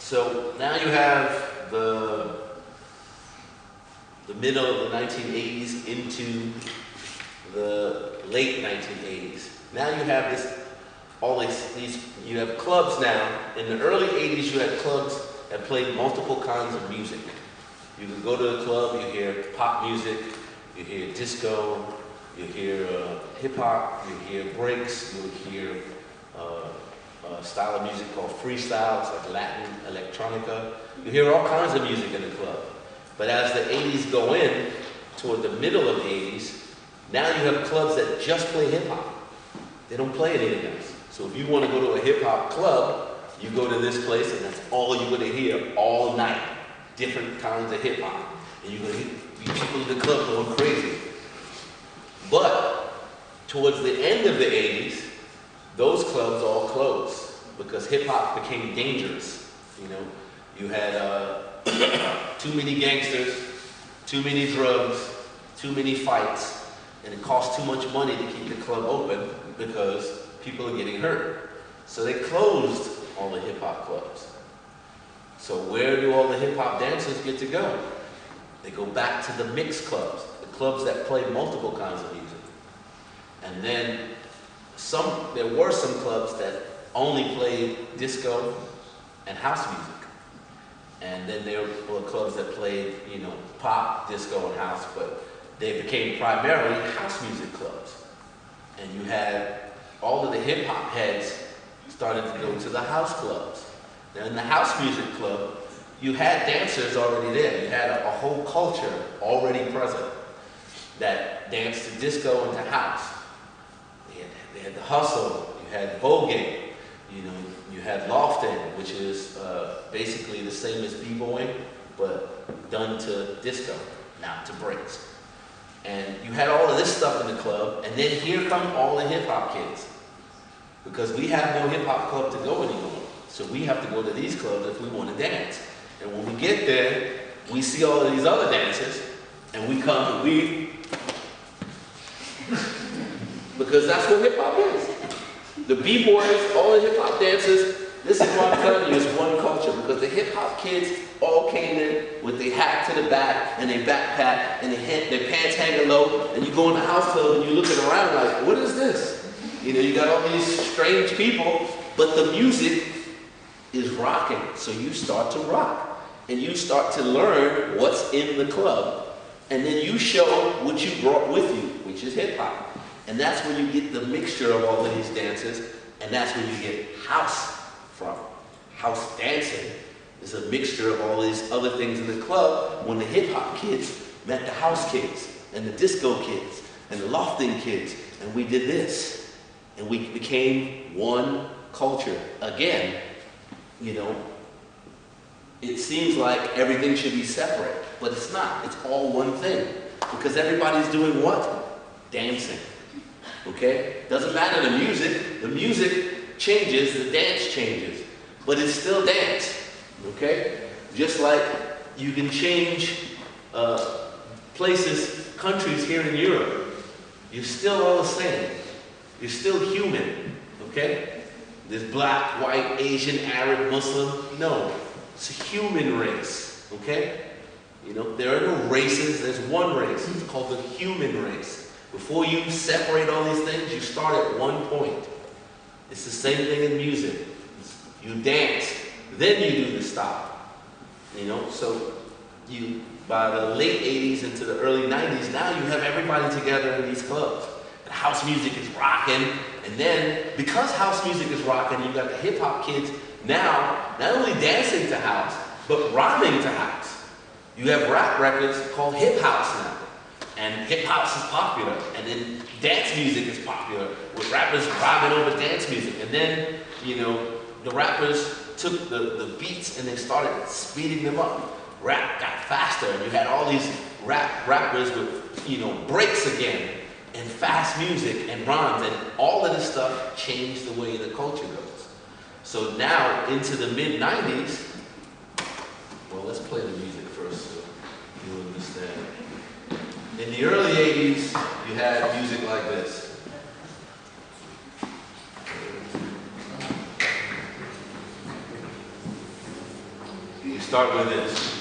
So now you have the middle of the 1980s into the late 1980s. Now you have you have clubs now. In the early 80s, you had clubs that played multiple kinds of music. You could go to a club, you hear pop music, you hear disco, you hear hip hop, you hear breaks, you hear a style of music called freestyle, it's like Latin, electronica. You hear all kinds of music in the club. But as the 80s go in, toward the middle of the 80s, now you have clubs that just play hip hop. They don't play anything else. So if you want to go to a hip hop club, you go to this place and that's all you're going to hear all night. Different kinds of hip hop. And you're going to hear people in the club going crazy. But towards the end of the 80s, those clubs all closed because hip hop became dangerous. You know, you had too many gangsters, too many drugs, too many fights, and it cost too much money to keep the club open because people are getting hurt. So they closed all the hip hop clubs. So where do all the hip hop dancers get to go? They go back to the mixed clubs, the clubs that play multiple kinds of music. And then there were some clubs that only played disco and house music. And then there were clubs that played, you know, pop, disco, and house, but they became primarily house music clubs. And you had all of the hip hop heads started to go to the house clubs. Now in the house music club, you had dancers already there. You had a whole culture already present that danced to disco and to house. They had the hustle, you had voguing, you know, you had lofting, which is basically the same as b-boying, but done to disco, now to breaks. And you had all of this stuff in the club, and then here come all the hip-hop kids. Because we have no hip-hop club to go anymore. So we have to go to these clubs if we want to dance. And when we get there, we see all of these other dancers, and we come and we... because that's what hip-hop is. The b-boys, all the hip-hop dancers, this is what I'm telling you, it's one culture. Because the hip-hop kids all came in with their hat to the back, and their backpack, and their pants hanging low, and you go in the house club and you're looking around like, what is this? You know, you got all these strange people, but the music is rocking. So you start to rock, and you start to learn what's in the club, and then you show what you brought with you, which is hip-hop. And that's where you get the mixture of all of these dances, and that's where you get house from. House dancing is a mixture of all these other things in the club when the hip-hop kids met the house kids, and the disco kids, and the lofting kids, and we did this. And we became one culture. Again, you know, it seems like everything should be separate, but it's not. It's all one thing. Because everybody's doing what? Dancing. Okay? Doesn't matter the music changes, the dance changes, but it's still dance. Okay? Just like you can change places, countries here in Europe, you're still all the same. You're still human, okay? There's black, white, Asian, Arab, Muslim. No, it's a human race, okay? You know, there are no races, there's one race. It's called the human race. Before you separate all these things, you start at one point. It's the same thing in music. You dance, then you do the stop. You know, so by the late 80s into the early 90s, now you have everybody together in these clubs. And house music is rocking, and then because house music is rocking, you got the hip hop kids now not only dancing to house, but rhyming to house. You have rap records called hip house now, and hip house is popular, and then dance music is popular with rappers rhyming over dance music, and then you know the rappers took the beats and they started speeding them up. Rap got faster, and you had all these rappers with breaks again. And fast music and rhymes, and all of this stuff changed the way the culture goes. So now, into the mid-90s, well, let's play the music first so you understand. In the early 80s, you had music like this. You start with this.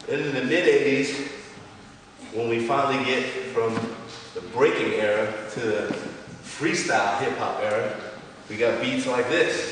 Then in the mid-80s, when we finally get from the breaking era to the freestyle hip-hop era, we got beats like this.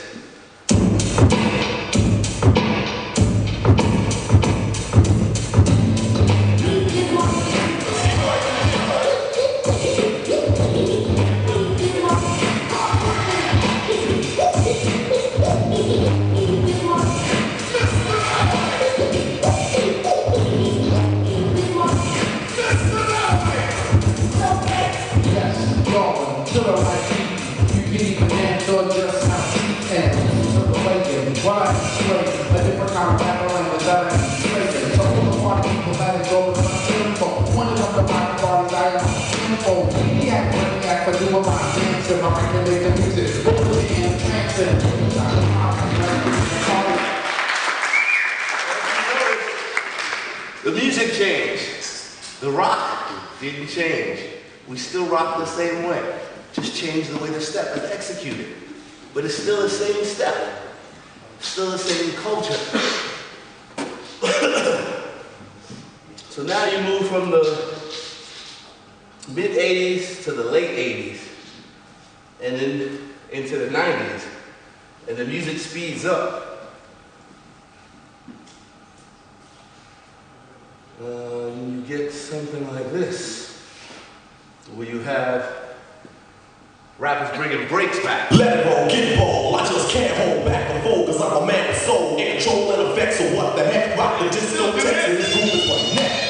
The music changed. The rock didn't change. We still rock the same way. Just change the way the step is executed. But it's still the same step. Still the same culture. So now you move from the mid-80s to the late 80s, and then into the 90s, and the music speeds up. You get something like this, where you have rappers bringing breaks back. Let it roll, get roll, I just can't hold back and forth, cause I'm a man with soul, in control and effect, so what the heck, rock the disco text, and this groove is what next.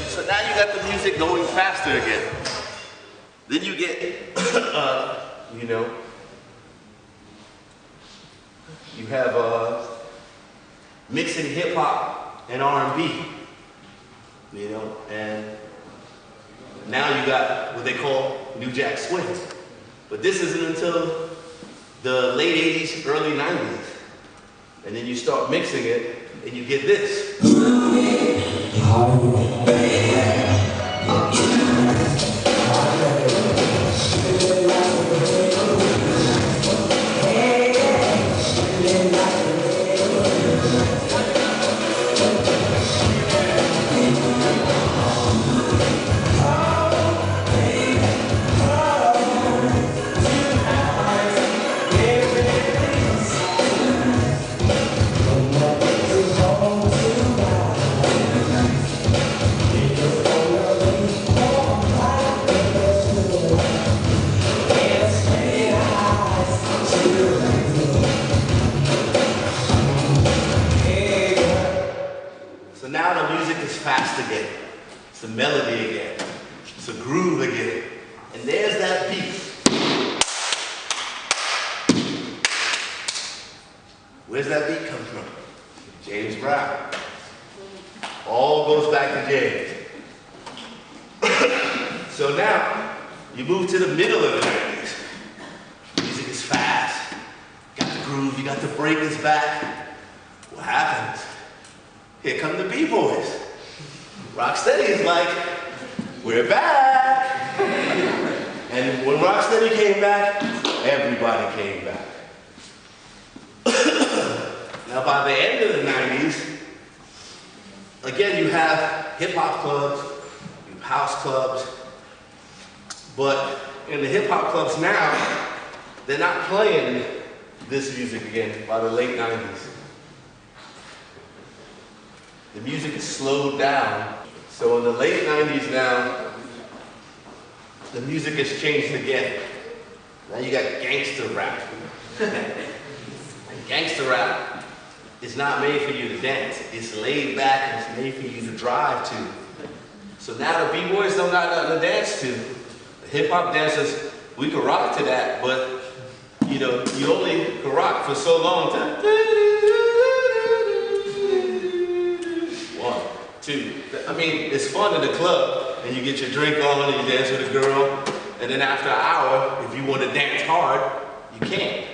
So now you got the music going faster again. Then you get, you know, you have mixing hip hop and R&B, you know, and now you got what they call New Jack Swing. But this isn't until the late 80s, early 90s. And then you start mixing it and you get this. Now the music is fast again. It's a melody again. It's a groove again. And there's that beat. Where's that beat come from? James Brown. All goes back to James. So now, you move to the middle of the 90s. Music is fast. You got the groove, you got the breakers back. What happens? Here come the B-boys. Rocksteady is like, we're back. And when Rocksteady came back, everybody came back. Now by the end of the 90s, again you have hip-hop clubs, you have house clubs, but in the hip-hop clubs now, they're not playing this music again by the late 90s. The music is slowed down. So in the late 90s now, the music has changed again. Now you got gangster rap. And gangster rap is not made for you to dance. It's laid back and it's made for you to drive to. So now the B-boys don't got nothing to dance to. The hip-hop dancers, we can rock to that, but you know, you only can rock for so long. 1, 2. I mean, it's fun in the club, and you get your drink on, and you dance with a girl, and then after an hour, if you want to dance hard, you can't.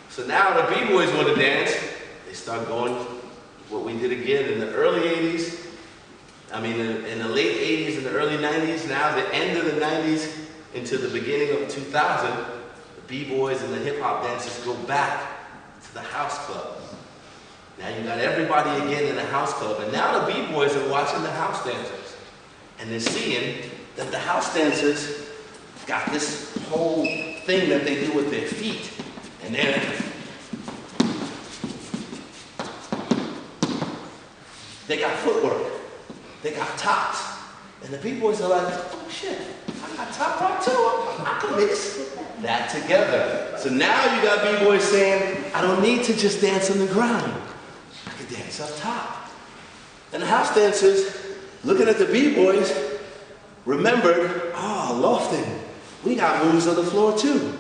So now the B-boys want to dance, they start going what we did again in the early 80s, I mean in the late 80s and the early 90s, now the end of the 90s into the beginning of 2000, the B-boys and the hip-hop dancers go back to the house club. Now you got everybody again in the house club, and now the B-boys are watching the house dancers. And they're seeing that the house dancers got this whole thing that they do with their feet. And they got footwork, they got tops. And the B-boys are like, oh shit, I got top rock too, I can mix that together. So now you got B-boys saying, I don't need to just dance on the ground, I can dance up top. And the house dancers, looking at the B-boys, remembered, oh, Lofton, we got moves on the floor too.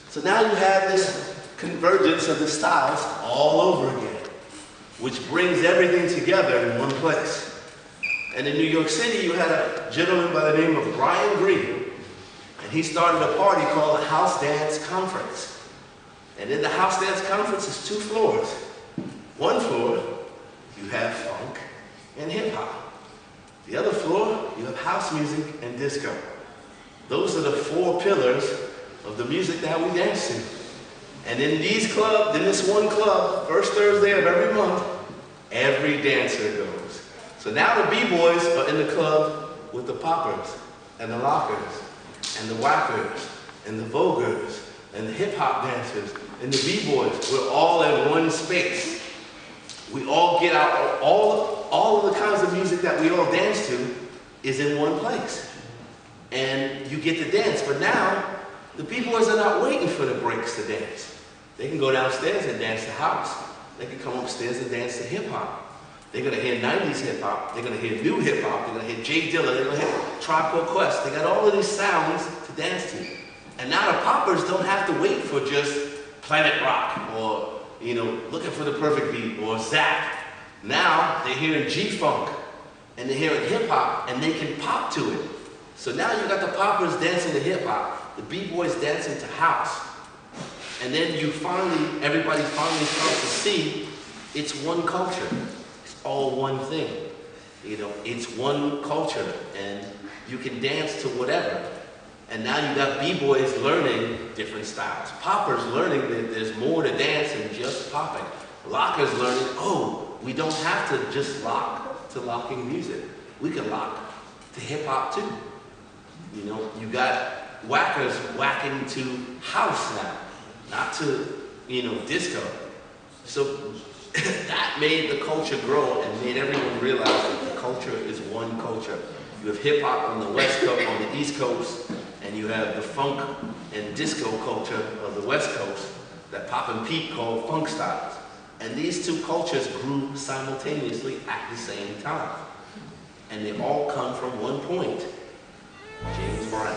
So now you have this convergence of the styles all over again, which brings everything together in one place. And in New York City, you had a gentleman by the name of Brian Green, and he started a party called the House Dance Conference. And in the House Dance Conference is 2 floors. One floor, you have funk and hip hop. The other floor, you have house music and disco. Those are the 4 pillars of the music that we dance to. And in these clubs, in this one club, first Thursday of every month, every dancer goes. So now the B-boys are in the club with the poppers and the lockers and the whackers and the voguers and the hip-hop dancers and the B-boys. We're all in one space. We all get out, all of the kinds of music that we all dance to is in one place. And you get to dance, but now the B-boys are not waiting for the breaks to dance. They can go downstairs and dance the house. They can come upstairs and dance the hip-hop. They're gonna hear 90s hip-hop, they're gonna hear new hip-hop, they're gonna hear Jay Dilla, they're gonna hear Tribe Called Quest. They got all of these sounds to dance to. And now the poppers don't have to wait for just Planet Rock or, you know, Looking for the Perfect Beat or Zap. Now they're hearing G-Funk and they're hearing hip-hop and they can pop to it. So now you got the poppers dancing to hip-hop, the B-boys dancing to house. And then everybody finally starts to see it's one culture. It's all one thing. You know, it's one culture and you can dance to whatever. And now you got B-boys learning different styles. Poppers learning that there's more to dance than just popping. Lockers learning, oh, we don't have to just lock to locking music. We can lock to hip-hop too. You know, you got whackers whacking to house now, not to, you know, disco. So that made the culture grow and made everyone realize that the culture is one culture. You have hip hop on the West Coast, on the East Coast, and you have the funk and disco culture of the West Coast that Pop and Pete call funk styles. And these two cultures grew simultaneously at the same time. And they all come from one point, James Brown.